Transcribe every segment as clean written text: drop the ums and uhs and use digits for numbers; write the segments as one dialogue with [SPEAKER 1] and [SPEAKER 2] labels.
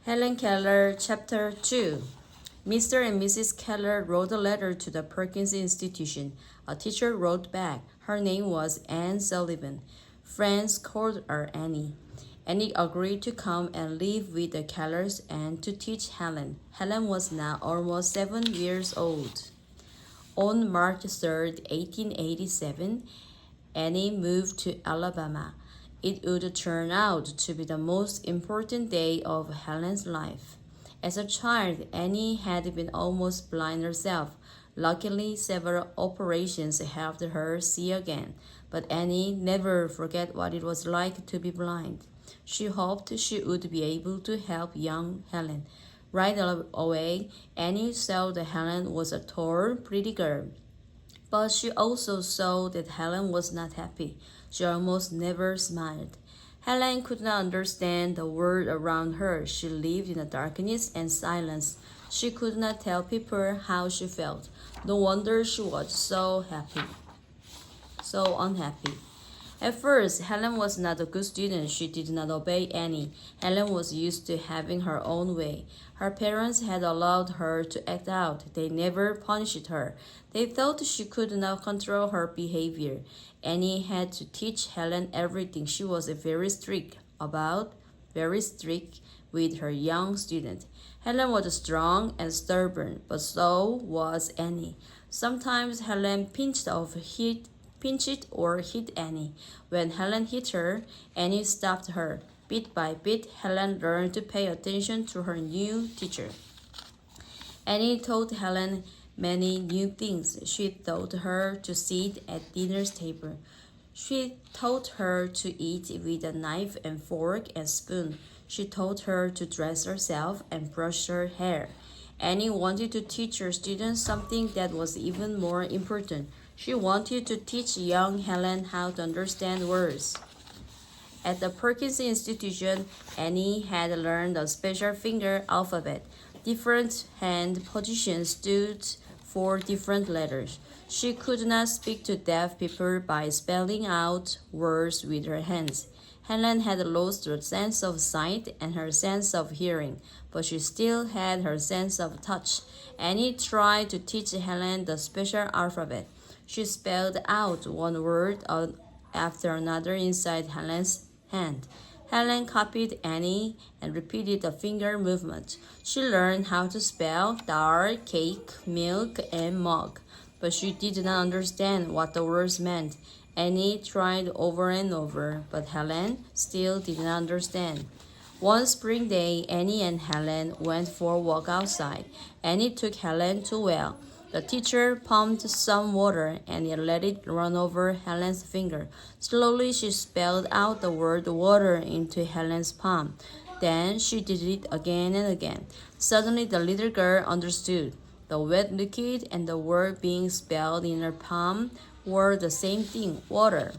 [SPEAKER 1] Hellenkeller, Chapter 2. Mr. and Mrs. Keller wrote a letter to the Perkins Institution. A teacher wrote back. Her name was Anne Sullivan. Friends called her Annie. Annie agreed to come and live with the Kellers and to teach Hellen. Hellen was now almost 7 years old. On March 3, 1887, Annie moved to Alabama. It would turn out to be the most important day of Helen's life. As a child, Annie had been almost blind herself. Luckily, several operations helped her see again, but Annie never forgot what it was like to be blind. She hoped she would be able to help young Hellen. Right away, Annie saw that Hellen was a tall, pretty girl. But she also saw that Hellen was not happy. She almost never smiled. Hellen could not understand the world around her. She lived in the darkness and silence. She could not tell people how she felt. No wonder she was so unhappy. At first, Hellen was not a good student. She did not obey Annie. Hellen was used to having her own way. Her parents had allowed her to act out. They never punished her. They thought she could not control her behavior. Annie had to teach Hellen everything. She was very strict with her young student. Hellen was strong and stubborn, but so was Annie. Sometimes Hellen pinched or hit Annie. When Hellen hit her, Annie stopped her. Bit by bit, Hellen learned to pay attention to her new teacher. Annie taught Hellen many new things. She taught her to sit at dinner's table. She taught her to eat with a knife and fork and spoon. She taught her to dress herself and brush her hair. Annie wanted to teach her students something that was even more important. She wanted to teach young Hellen how to understand words. At the Perkins Institution, Annie had learned a special finger alphabet. Different hand positions stood for different letters. She could not speak to deaf people by spelling out words with her hands. Hellen had lost her sense of sight and her sense of hearing, but she still had her sense of touch. Annie tried to teach Hellen the special alphabet. She spelled out one word after another inside Hellen's hand. Hellen copied Annie and repeated the finger movement. She learned how to spell doll, cake, milk, and mug, but she did not understand what the words meant. Annie tried over and over, but Hellen still did not understand. One spring day, Annie and Hellen went for a walk outside. Annie took Hellen to a well. The teacher pumped some water and let it run over Hellen's finger. Slowly, she spelled out the word water into Hellen's palm. Then she did it again and again. Suddenly, the little girl understood. The wet liquid and the word being spelled in her palm were the same thing, water.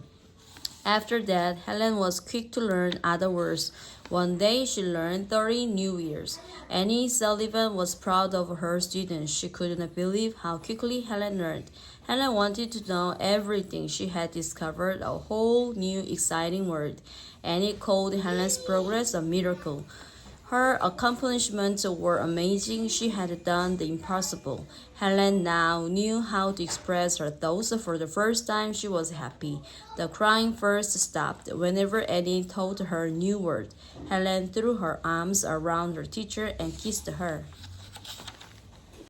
[SPEAKER 1] After that, Hellen was quick to learn other words. One day, she learned 30 new words. Annie Sullivan was proud of her students. She could not believe how quickly Hellen learned. Hellen wanted to know everything. She had discovered a whole new exciting word. Annie called Hellen's progress a miracle. Her accomplishments were amazing. She had done the impossible. Hellen now knew how to express her thoughts. For the first time, she was happy. The crying first stopped whenever Annie taught her new word. Hellen threw her arms around her teacher and kissed her.